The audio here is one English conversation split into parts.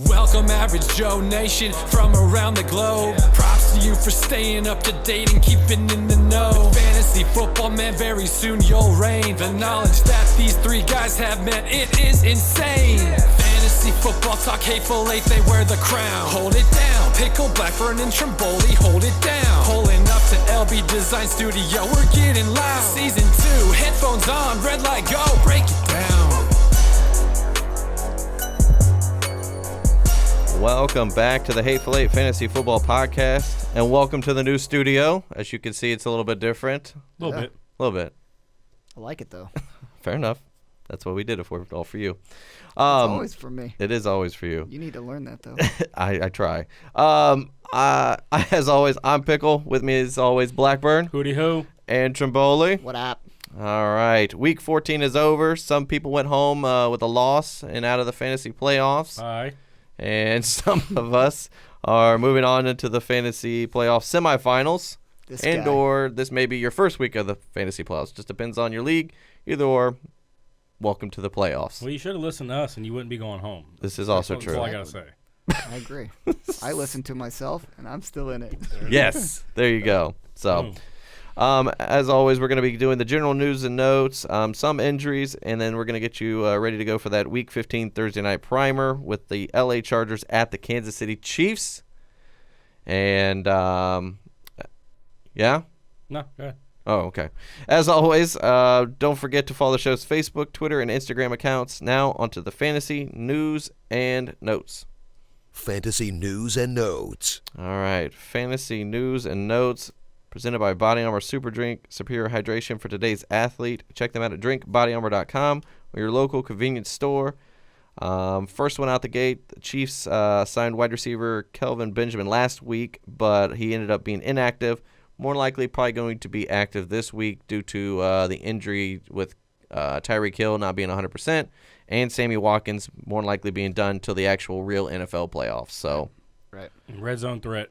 Welcome Average Joe Nation from around the globe. Props to you for staying up to date and keeping in the know. With fantasy football, man, very soon you'll reign. The knowledge that these three guys have, man, it is insane. Fantasy football talk, hateful eight, they wear the crown. Hold it down, Pickle, Blackburn, and Trimboli, hold it down. Pulling up to LB Design Studio, we're getting loud. Season 2, headphones on, red light go, break it down. Welcome back to the Hateful Eight Fantasy Football Podcast, and welcome to the new studio. As you can see, it's a little bit different. A little bit. I like it, though. Fair enough. That's what we did it for, all for you. It's always for me. It is always for you. You need to learn that, though. I try. As always, I'm Pickle. With me, as always, Blackburn. Hootie ho. And Trimboli. What up? All right. Week 14 is over. Some people went home with a loss and out of the fantasy playoffs. Aye. And some of us are moving on into the fantasy playoff semifinals. Or this may be your first week of the fantasy playoffs. Just depends on your league. Either or, welcome to the playoffs. Well, you should have listened to us, and you wouldn't be going home. This is also That's true. all I got to say. I agree. I listen to myself, and I'm still in it. Yes, there you go. So, as always, we're going to be doing the general news and notes, some injuries, and then we're going to get you ready to go for that Week 15 Thursday night primer with the LA Chargers at the Kansas City Chiefs. And, yeah? No, go ahead. Oh, okay. As always, don't forget to follow the show's Facebook, Twitter, and Instagram accounts. Now, onto the fantasy news and notes. Fantasy news and notes. All right. Fantasy news and notes presented by Body Armor Super Drink, superior hydration for today's athlete. Check them out at drinkbodyarmor.com or your local convenience store. First one out the gate, the Chiefs signed wide receiver Kelvin Benjamin last week, but he ended up being inactive. More likely probably going to be active this week due to the injury with Tyreek Hill not being 100% and Sammy Watkins more likely being done till the actual real NFL playoffs. So, Right. Red zone threat.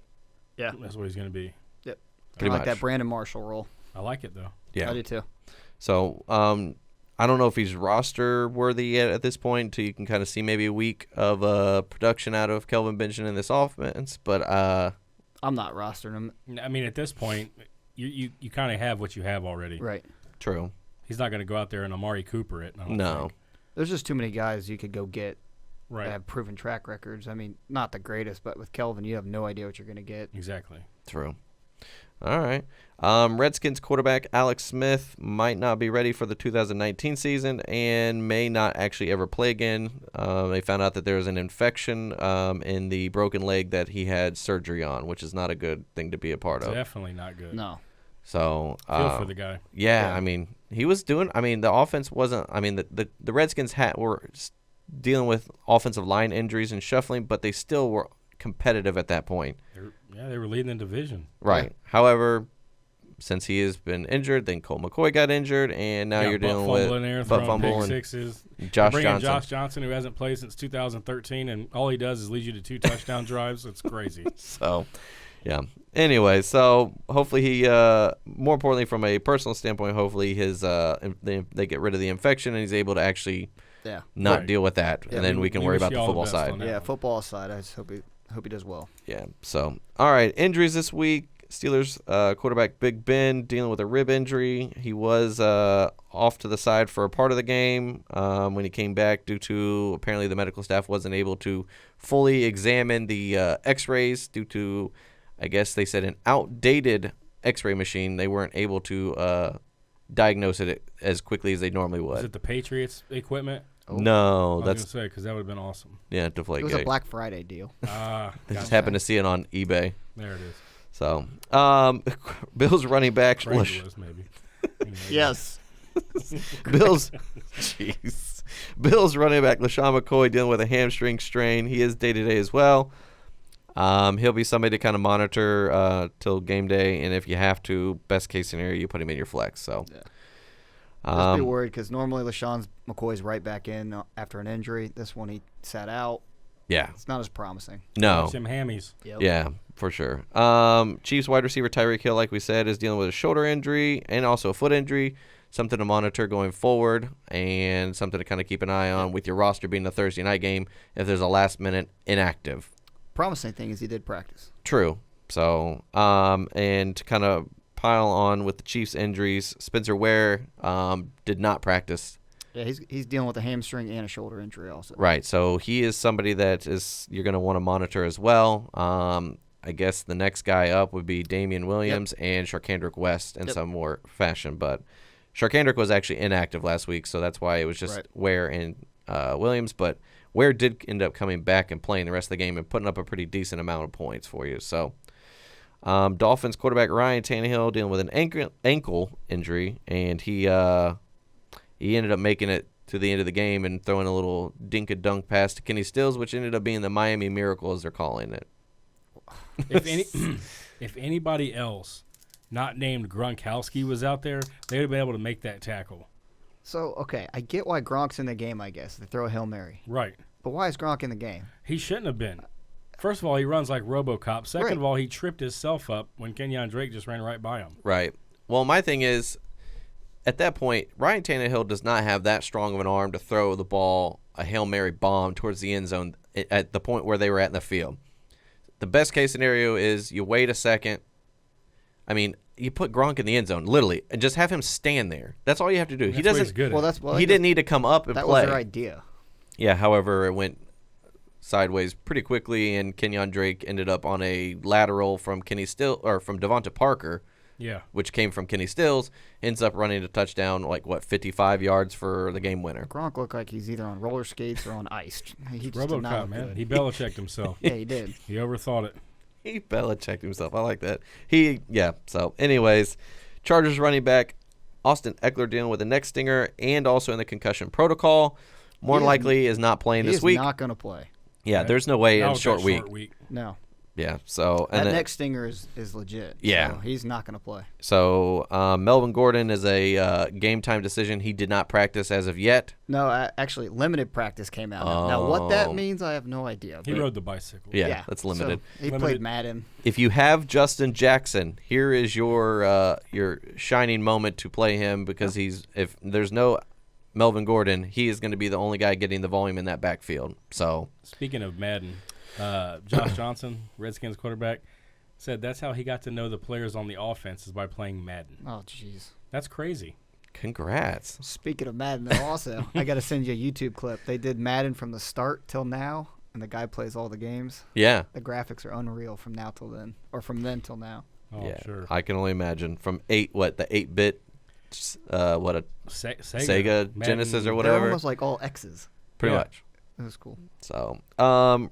Yeah. That's what he's going to be. Yep. Pretty I like much. that Brandon Marshall role. I like it, though. yeah. I do, too. So, I don't know if he's roster worthy yet at this point, so you can kind of see maybe a week of production out of Kelvin Benjamin in this offense. But I'm not rostering him. I mean, at this point, you kind of have what you have already. Right. true. He's not going to go out there and Amari Cooper it. I don't No. think. There's just too many guys you could go get Right. that have proven track records. I mean, not the greatest, but with Kelvin, you have no idea what you're going to get. Exactly. True. All right. Redskins quarterback Alex Smith might not be ready for the 2019 season and may not actually ever play again. They found out that there was an infection in the broken leg that he had surgery on, which is not a good thing to be a part of. Definitely not good. No. So Feel for the guy. Yeah, Yeah. I mean, he was doing. I mean, the offense wasn't. I mean, the Redskins were dealing with offensive line injuries and shuffling, but they still were competitive at that point. They were leading the division. Right. Yeah. However, since he has been injured, then Colt McCoy got injured, and now you're dealing with butt fumble pick and sixes. Josh Bringing Johnson. Josh Johnson, who hasn't played since 2013, and all he does is lead you to 2 touchdown drives. It's crazy. So, yeah. Anyway, so hopefully he, more importantly from a personal standpoint, hopefully his they get rid of the infection and he's able to actually not Right. deal with that, Yeah, and then we can worry wish about you the all the football best side. on that. Yeah, football aside, I just hope he does well. Yeah. So, all right. Injuries this week. Steelers quarterback Big Ben dealing with a rib injury. He was off to the side for a part of the game when he came back due to apparently the medical staff wasn't able to fully examine the x-rays due to, I guess they said, an outdated x-ray machine. They weren't able to diagnose it as quickly as they normally would. Is it the Patriots equipment? No, I was that's going to say, because that would have been awesome. yeah, Deflategate. It was a Black Friday deal. I just Gotcha. happened to see it on eBay. There it is. So, Bills running back. Craigslist, maybe. Anyway, Yes. Bills running back LaShawn McCoy dealing with a hamstring strain. He is day-to-day as well. He'll be somebody to kind of monitor till game day, and if you have to, best case scenario, you put him in your flex. So, Just be worried because normally LaShawn McCoy's right back in after an injury. This one he sat out. yeah, It's not as promising. no, Watch them hammies. Yep. yeah, for sure. Chiefs wide receiver Tyreek Hill, like we said, is dealing with a shoulder injury and also a foot injury. something to monitor going forward and something to kind of keep an eye on with your roster being a Thursday night game if there's a last-minute inactive. Promising thing is he did practice. True. So, and to kind of pile on with the Chiefs' injuries, Spencer Ware did not practice. Yeah, he's dealing with a hamstring and a shoulder injury also. Right. So he is somebody that you're going to want to monitor as well. I guess the next guy up would be Damian Williams and Sharkandrick West in some more fashion. But Sharkandrick was actually inactive last week, so that's why it was just Ware and Williams. But Ware did end up coming back and playing the rest of the game and putting up a pretty decent amount of points for you. So Dolphins quarterback Ryan Tannehill dealing with an ankle injury, and he ended up making it to the end of the game and throwing a little dink-a-dunk pass to Kenny Stills, which ended up being the Miami Miracle, as they're calling it. If anybody else not named Gronkowski was out there, they would have been able to make that tackle. So, okay, I get why Gronk's in the game, I guess. They throw a Hail Mary. Right. But why is Gronk in the game? He shouldn't have been. First of all, he runs like RoboCop. Second of all, he tripped himself up when Kenyon Drake just ran right by him. Right. Well, my thing is, at that point, Ryan Tannehill does not have that strong of an arm to throw the ball, a Hail Mary bomb, towards the end zone at the point where they were at in the field. The best case scenario is you wait a second. I mean, you put Gronk in the end zone, literally, and just have him stand there. That's all you have to do. He doesn't. He didn't need to come up and play. That was their idea. Yeah. However, it went sideways pretty quickly, and Kenyon Drake ended up on a lateral from from Devonta Parker. Yeah. Which came from Kenny Stills, ends up running a touchdown, 55 yards for the game winner. Gronk looked like he's either on roller skates or on ice. He just RoboCop, man. He Belichicked himself. Yeah, he did. He overthought it. He Belichicked himself. I like that. So, anyways, Chargers running back Austin Eckler dealing with a neck stinger and also in the concussion protocol. More than likely is not playing this week. He's not going to play. Yeah, there's no way in short week. No. Yeah, so that neck stinger is legit. Yeah, so he's not going to play. So Melvin Gordon is a game time decision. He did not practice as of yet. No, actually, limited practice came out. Now, what that means, I have no idea. He rode the bicycle. Yeah, that's limited. So he played Madden. If you have Justin Jackson, here is your shining moment to play him because if there's no Melvin Gordon, he is going to be the only guy getting the volume in that backfield. So speaking of Madden. Josh Johnson, Redskins quarterback, said that's how he got to know the players on the offense is by playing Madden. Oh, jeez. That's crazy. Congrats. Speaking of Madden, though, also, I got to send you a YouTube clip. They did Madden from the start till now, and the guy plays all the games. Yeah. The graphics are unreal from now till then, or from then till now. Oh, yeah, sure. I can only imagine. From the 8-bit, Sega Madden, Genesis or whatever. They're almost like all X's. Pretty much. It was cool. So,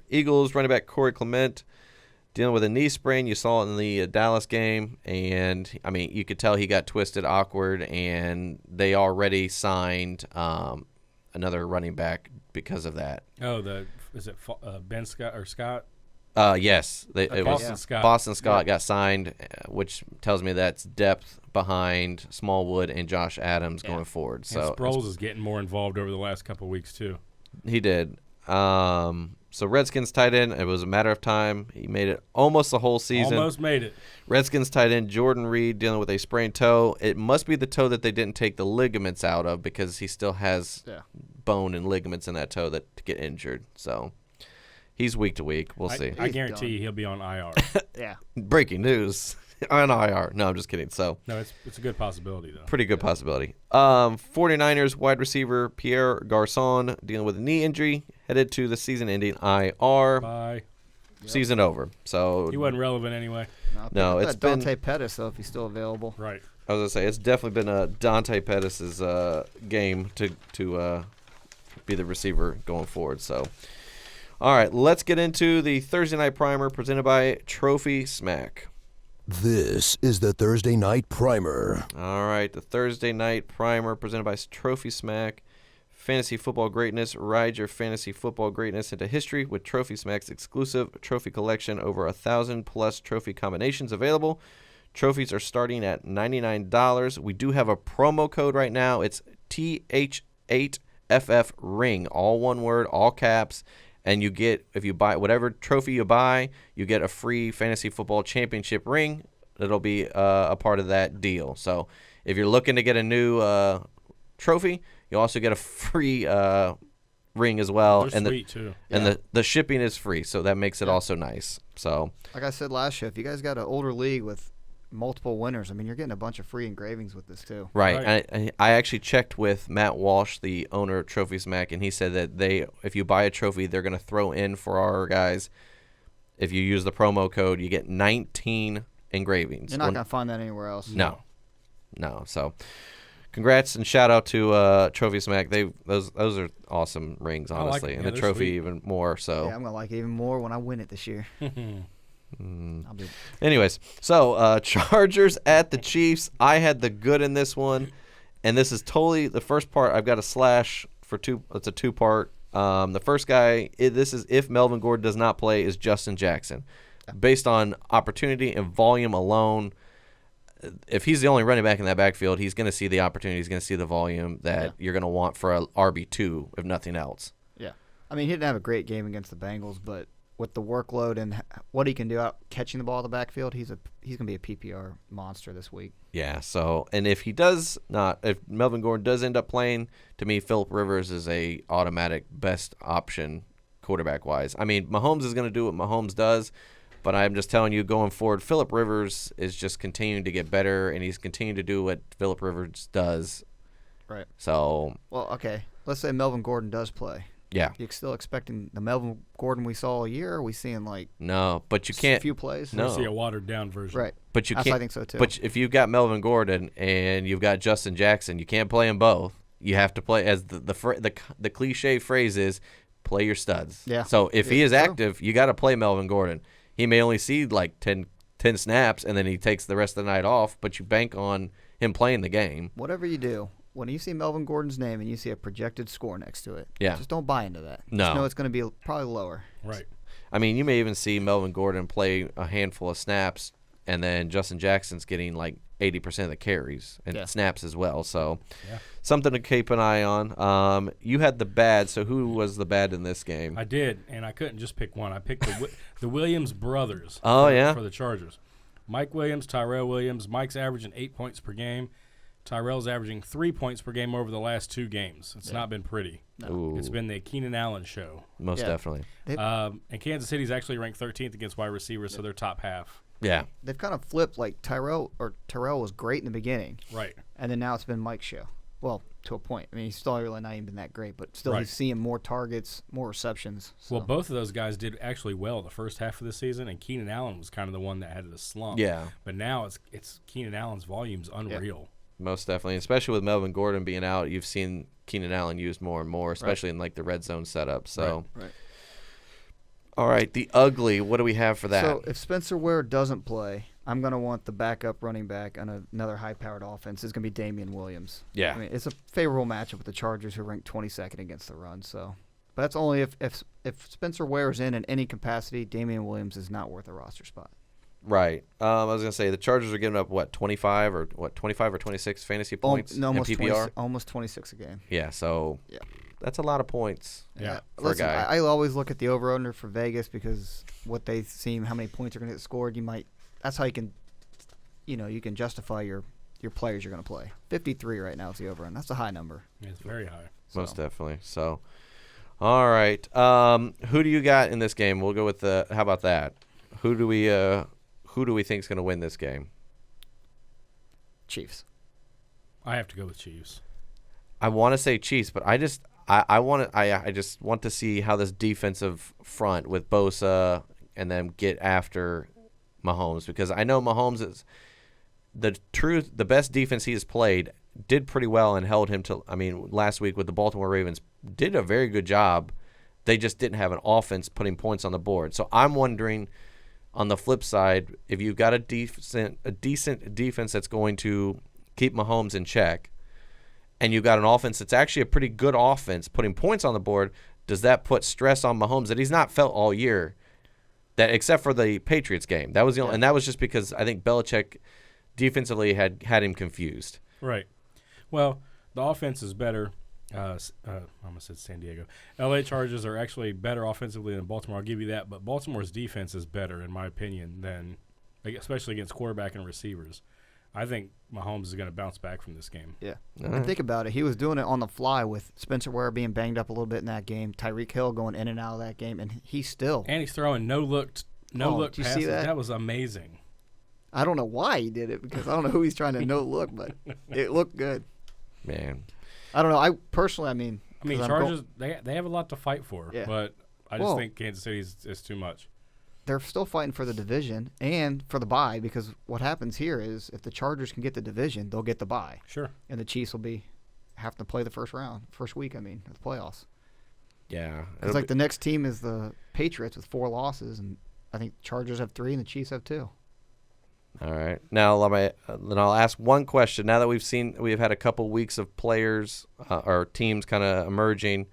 Eagles running back Corey Clement dealing with a knee sprain. You saw it in the Dallas game, and I mean, you could tell he got twisted, awkward, and they already signed another running back because of that. Oh, is it Ben Scott or Scott? Yes, Boston Scott. Boston Scott got signed, which tells me that's depth behind Smallwood and Josh Adams going forward. So and Sproles is getting more involved over the last couple of weeks too. He did. So Redskins tight end, it was a matter of time. He made it almost the whole season. Almost made it. Redskins tight end Jordan Reed dealing with a sprained toe. It must be the toe that they didn't take the ligaments out of because he still has bone and ligaments in that toe that get injured. So he's week to week. We'll see. I guarantee you he'll be on IR. Yeah. Breaking news. On IR. No, I'm just kidding. So no, it's a good possibility though. Pretty good possibility. 49ers wide receiver Pierre Garçon dealing with a knee injury, headed to the season-ending IR. Bye. Season over. So he wasn't relevant anyway. No, it's been Dante Pettis though, if he's still available. Right. I was gonna say it's definitely been a Dante Pettis' game to be the receiver going forward. So, all right, let's get into the Thursday night primer presented by Trophy Smack. This is the Thursday Night Primer. All right, the Thursday Night Primer presented by Trophy Smack. Fantasy football greatness. Ride your fantasy football greatness into history with Trophy Smack's exclusive trophy collection. Over 1,000+ trophy combinations available. Trophies are starting at $99. We do have a promo code right now. It's TH8FF-RING. All one word, all caps. And you get, if you buy whatever trophy you buy, you get a free fantasy football championship ring. That'll be a part of that deal. So if you're looking to get a new trophy, you also get a free ring as well. They're sweet too. And the shipping is free, so that makes it also nice. So, like I said last show, if you guys got an older league with multiple winners, I mean, you're getting a bunch of free engravings with this too. right. I actually checked with Matt Walsh, the owner of Trophy Smack, and he said that if you buy a trophy, they're going to throw in for our guys. If you use the promo code, you get 19 engravings. You're not going to find that anywhere else. No. So, congrats and shout out to Trophy Smack. Those are awesome rings, honestly, and the trophy even more. So yeah, I'm gonna like it even more when I win it this year. Anyways, so Chargers at the Chiefs. I had the good in this one, and this is totally the first part. I've got a slash for two. It's a two-part. The first guy, this is if Melvin Gordon does not play, is Justin Jackson. Based on opportunity and volume alone, if he's the only running back in that backfield, he's going to see the opportunity. He's going to see the volume that you're going to want for a RB2, if nothing else. Yeah. I mean, he didn't have a great game against the Bengals, but with the workload and what he can do out catching the ball in the backfield, he's going to be a PPR monster this week. Yeah, so, and if Melvin Gordon does end up playing, to me, Phillip Rivers is a automatic best option quarterback-wise. I mean, Mahomes is going to do what Mahomes does, but I'm just telling you, going forward, Phillip Rivers is just continuing to get better, and he's continuing to do what Phillip Rivers does. Right. So. Well, okay. Let's say Melvin Gordon does play. Yeah. You still expecting the Melvin Gordon we saw all year? Or are we seeing no? But you can't. A few plays. No. See a watered down version. Right. But you can't. I think so too. But if you've got Melvin Gordon and you've got Justin Jackson, you can't play them both. You have to play, as the cliche phrase is, play your studs. Yeah. So if he is active, you got to play Melvin Gordon. He may only see like 10 snaps, and then he takes the rest of the night off, but you bank on him playing the game. Whatever you do, when you see Melvin Gordon's name and you see a projected score next to it, just don't buy into that. No. Just know it's going to be probably lower. Right. I mean, you may even see Melvin Gordon play a handful of snaps, and then Justin Jackson's getting like 80% of the carries and snaps as well. So something to keep an eye on. You had the bad, so who was the bad in this game? I did, and I couldn't just pick one. I picked the Williams brothers for the Chargers. Mike Williams, Tyrell Williams. Mike's averaging 8 points per game. Tyrell's averaging 3 points per game over the last 2 games. It's not been pretty. No. It's been the Keenan Allen show. Most definitely. And Kansas City's actually ranked 13th against wide receivers, so they're top half. Yeah. They've kind of flipped. Like Tyrell was great in the beginning. Right. And then now it's been Mike's show. Well, to a point. I mean, he's still really not even been that great, but still he's seeing more targets, more receptions. So. Well, both of those guys did actually well the first half of the season, and Keenan Allen was kind of the one that had the slump. Yeah. But now it's Keenan Allen's volume's unreal. Most definitely, especially with Melvin Gordon being out, you've seen Keenan Allen used more and more, especially in like the red zone setup. So, right. All right, the ugly. What do we have for that? So if Spencer Ware doesn't play, I'm going to want the backup running back on another high-powered offense. It's going to be Damian Williams. Yeah. I mean, it's a favorable matchup with the Chargers, who rank 22nd against the run. So, but that's only if Spencer Ware is in any capacity. Damian Williams is not worth a roster spot. Right. I was going to say the Chargers are giving up 25 or 26 fantasy points in PPR. Almost 26 a game. Yeah. So that's a lot of points. Yeah. For a guy. I always look at the over/under for Vegas because what they seem how many points are going to get scored. That's how you can, you can justify your players you're going to play. 53 right now is the over/under. That's a high number. Yeah, it's very high. Most definitely. So, all right. Who do you got in this game? We'll go with how about that? Who do we think is going to win this game? Chiefs. I have to go with Chiefs. I want to say Chiefs, but I just want to see how this defensive front with Bosa and then get after Mahomes, because I know Mahomes is the best defense he has played, did pretty well and held him to. I mean, last week with the Baltimore Ravens, did a very good job. They just didn't have an offense putting points on the board. So I'm wondering, on the flip side, if you've got a decent defense that's going to keep Mahomes in check, and you've got an offense that's actually a pretty good offense putting points on the board, does that put stress on Mahomes that he's not felt all year? That except for the Patriots game, that was the only, and that was just because I think Belichick defensively had him confused. Right. Well, the offense is better. I almost said San Diego. L.A. Chargers are actually better offensively than Baltimore. I'll give you that. But Baltimore's defense is better, in my opinion, especially against quarterback and receivers. I think Mahomes is going to bounce back from this game. Yeah. All And right. think about it. He was doing it on the fly with Spencer Ware being banged up a little bit in that game, Tyreek Hill going in and out of that game, and he still. And he's throwing no-look did you see passes. that? That was amazing. I don't know why he did it because I don't know who he's trying to no look, but it looked good. Man. I don't know. I personally, I mean, 'cause I'm Chargers, they have a lot to fight for, Yeah. but I just Well- think Kansas City is too much. they're still fighting for the division and for the bye because what happens here is if the Chargers can get the division, they'll get the bye, Sure. and the Chiefs will have to play the first week. I mean, of the playoffs. Yeah. It's like the next team is the Patriots with 4 losses, and I think Chargers have 3 and the Chiefs have 2. All right. Now then I'll ask one question. Now that we've had a couple weeks of players or teams kind of emerging,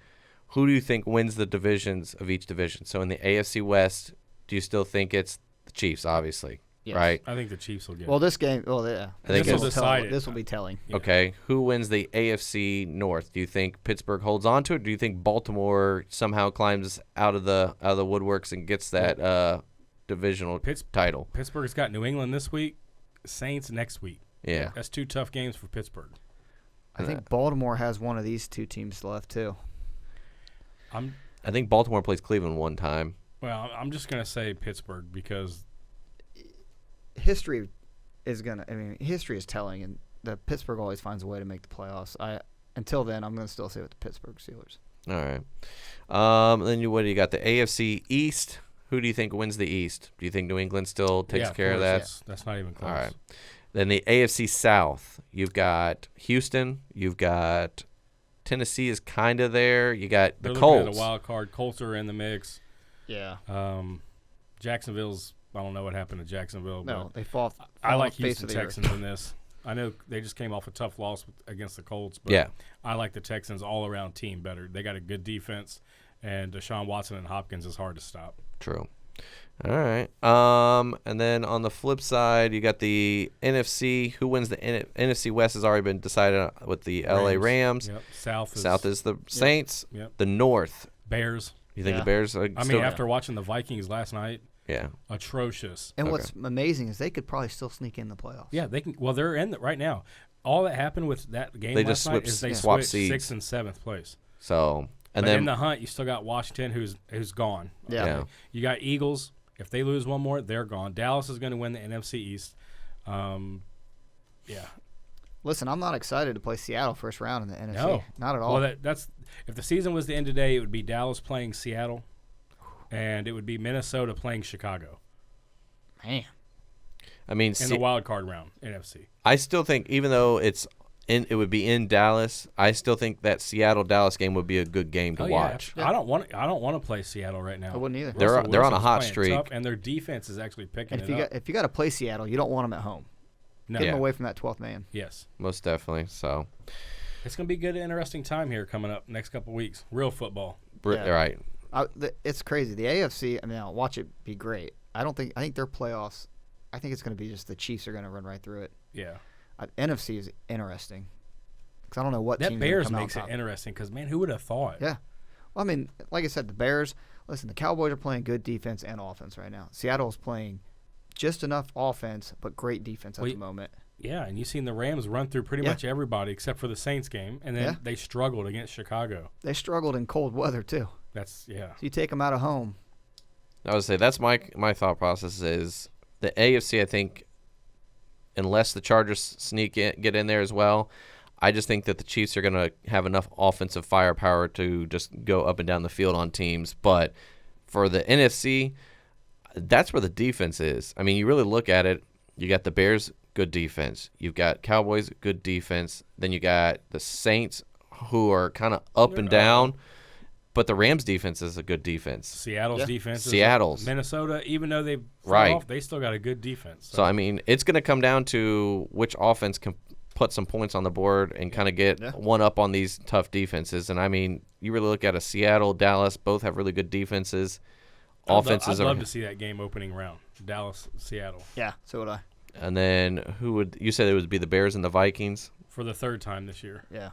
who do you think wins the divisions of each division? So in the AFC West, do you still think it's the Chiefs? Obviously, Yes. right? I think the Chiefs will get Well, it. this game, yeah, I think This will decide it. This will be telling. Yeah. Okay. Who wins the AFC North? Do you think Pittsburgh holds on to it? Do you think Baltimore somehow climbs out of the woodworks and gets that divisional title? Pittsburgh's got New England this week, Saints next week. Yeah. That's 2 tough games for Pittsburgh. I think Baltimore has one of these 2 teams left too. I think Baltimore plays Cleveland one time. I'm just going to say Pittsburgh because History is history is telling, and the Pittsburgh always finds a way to make the playoffs. Until then, I'm going to still say with the Pittsburgh Steelers. All right. Then what do you got? The AFC East. Who do you think wins the East? Do you think New England still takes care of that? That's not even close. All right. Then the AFC South. You've got Houston. You've got Tennessee is kind of there. You got They're the looking at Colts. a wild card. Colts are in the mix. Yeah. Jacksonville's. I don't know what happened to Jacksonville. No, but they fall. I like off the face Houston of the earth. Texans in this. I know they just came off a tough loss against the Colts, but Yeah. I like the Texans all-around team better. They got a good defense, and Deshaun Watson and Hopkins is hard to stop. True. All right. And then on the flip side, you got the NFC. Who wins the NFC West has already been decided with the LA Rams. Yep. South is the Saints. Yep. The North. Bears. You think Yeah. the Bears are I mean, after watching the Vikings last night, yeah. atrocious. And Okay. what's amazing is they could probably still sneak in the playoffs. Yeah, they can. Well, they're in right now. All that happened with that game They last just night is they swapped switched seeds. 6th and 7th place. So and But then in the hunt, you still got Washington, who's gone. Yeah. Yeah. You got Eagles. If they lose one more, they're gone. Dallas is going to win the NFC East. Yeah. Listen, I'm not excited to play Seattle first round in the NFC. No. Not at all. Well, that's if the season was to end today, it would be Dallas playing Seattle, and it would be Minnesota playing Chicago Man. I mean, in the wild card round, NFC. I still think even though it would be in Dallas, I still think that Seattle Dallas game would be a good game to watch. Yeah. I don't want to play Seattle right now. I wouldn't either. They're Russell on a Wilson's hot playing streak. tough, and their defense is actually picking And it up. if you got to play Seattle, you don't want them at home. No. Get Yeah. them away from that 12th man. Yes. Most definitely. So It's going to be a good, interesting time here coming up next couple weeks. Real football. Yeah. right. It's crazy. The AFC, I mean, I'll watch it be great. I think their playoffs, I think it's going to be just the Chiefs are going to run right through it. Yeah. NFC is interesting because I don't know what That team's Bears gonna come makes out it top. interesting because, man, who would have thought? Yeah. Well, I mean, like I said, the Bears, listen, the Cowboys are playing good defense and offense right now. Seattle's playing just enough offense but great defense at the moment. Yeah, and you've seen the Rams run through pretty much everybody except for the Saints game, and then they struggled against Chicago. They struggled in cold weather, too. That's, yeah. So you take them out of home. I would say that's my thought process is the AFC. I think unless the Chargers get in there as well, I just think that the Chiefs are going to have enough offensive firepower to just go up and down the field on teams. But for the NFC, that's where the defense is. I mean, you really look at it. You got the Bears, good defense. You've got Cowboys, good defense. Then you got the Saints, who are kind of up and down. But the Rams' defense is a good defense. Seattle's defense. Seattle's. Minnesota, even though they've Right. off, they still got a good defense. So, I mean, it's going to come down to which offense can put some points on the board and kind of get one up on these tough defenses. And, I mean, you really look at a Seattle, Dallas, both have really good defenses. Offenses I'd are. love to see that game opening round. Dallas, Seattle. Yeah, so would I. And then who would you said it would be the Bears and the Vikings? For the third time this year. Yeah.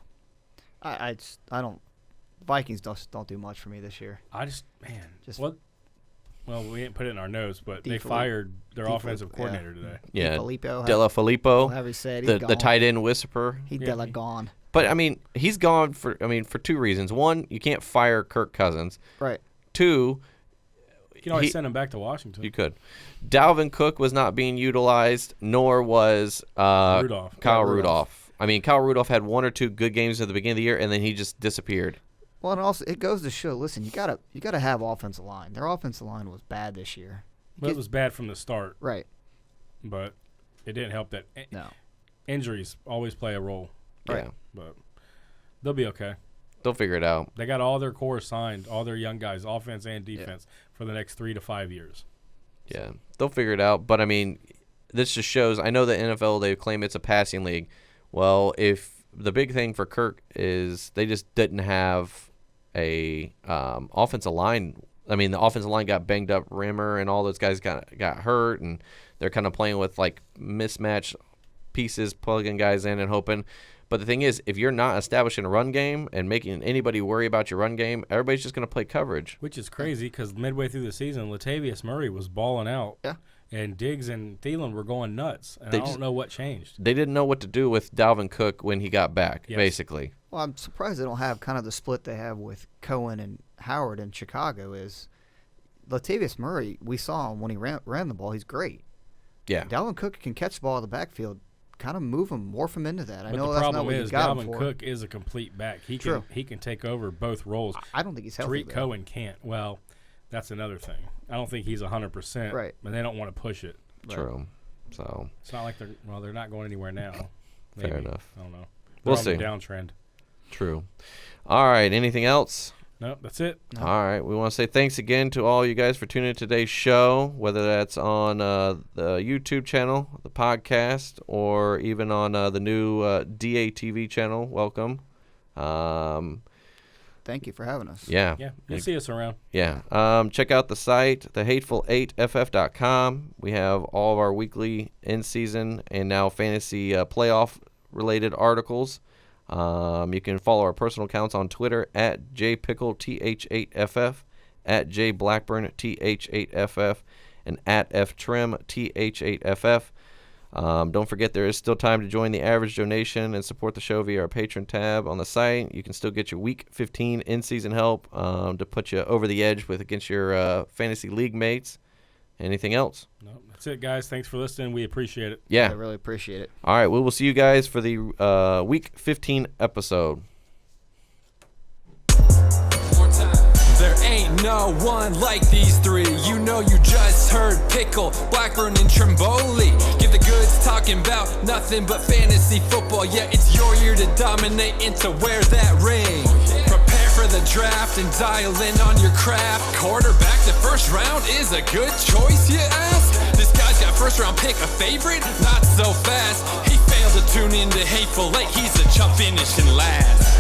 I don't. Vikings don't do much for me this year. I just, man. Just what Well, we didn't put it in our notes, but they DeFilippo. fired their offensive coordinator today. Yeah, Filippo, Della Filippo, however you say it, the he's tight end whisperer. He Della gone. But I mean, he's gone for two reasons. One, you can't fire Kirk Cousins. Right. Two, You can always send him back to Washington. you could. Dalvin Cook was not being utilized, nor was Kyle Rudolph. I mean, Kyle Rudolph had 1 or 2 good games at the beginning of the year, and then he just disappeared. Well, and also it goes to show. Listen, you gotta have offensive line. Their offensive line was bad this year. Well, it was bad from the start, Right. but it didn't help that No. injuries always play a role. Right. Yeah. But they'll be okay. They'll figure it out. They got all their core signed, all their young guys, offense and defense, for the next 3 to 5 years. Yeah, they'll figure it out. But, I mean, this just shows – I know the NFL, they claim it's a passing league. Well, if the big thing for Kirk is they just didn't have a offensive line. I mean, the offensive line got banged up. Rimmer and all those guys got hurt, and they're kind of playing with, like, mismatched pieces, plugging guys in and hoping – but the thing is, if you're not establishing a run game and making anybody worry about your run game, everybody's just going to play coverage. Which is crazy because midway through the season, Latavius Murray was balling out. Yeah. And Diggs and Thielen were going nuts. And I don't know what changed. They didn't know what to do with Dalvin Cook when he got back, basically. Well, I'm surprised they don't have kind of the split they have with Cohen and Howard in Chicago. Is Latavius Murray, we saw him when he ran the ball. He's great. Yeah. Dalvin Cook can catch the ball in the backfield. Kind of morph him into that. I But know the that's problem not what is you got him Dalvin for. Cook is a complete back. He can take over both roles. I don't think he's healthy. Tariq Cohen can't. Well, that's another thing. I don't think he's 100%. Right. And they don't want to push it. True. So it's not like they're not going anywhere now. Maybe. Fair enough. I don't know. We'll They're see. on the downtrend. True. All right. Anything else? Nope, that's it. All right. We want to say thanks again to all you guys for tuning in to today's show, whether that's on the YouTube channel, the podcast, or even on the new DATV channel. Welcome. Thank you for having us. Yeah. Yeah, you'll see us around. Yeah. Check out the site, thehateful8ff.com. We have all of our weekly in-season and now fantasy playoff-related articles. You can follow our personal accounts on Twitter at jpickleTH8FF, at jblackburnTH8FF, and at ftrimTH8FF. Don't forget there is still time to join the average donation and support the show via our Patreon tab on the site. You can still get your Week 15 in-season help to put you over the edge against your fantasy league mates. Anything else? No, that's it, guys. Thanks for listening. We appreciate it. Yeah. I really appreciate it. All right. We will see you guys for the Week 15 episode. There ain't no one like these three. You know you just heard Pickle, Blackburn, and Trimboli. Give the goods talking about nothing but fantasy football. Yeah, it's your year to dominate and to wear that ring. Prepare for the draft and dial in on your craft. Quarterback, the first round is a good choice, you ask? This guy's got first round pick a favorite? Not so fast. He failed to tune into Hateful Eight. He's a chump finishing last.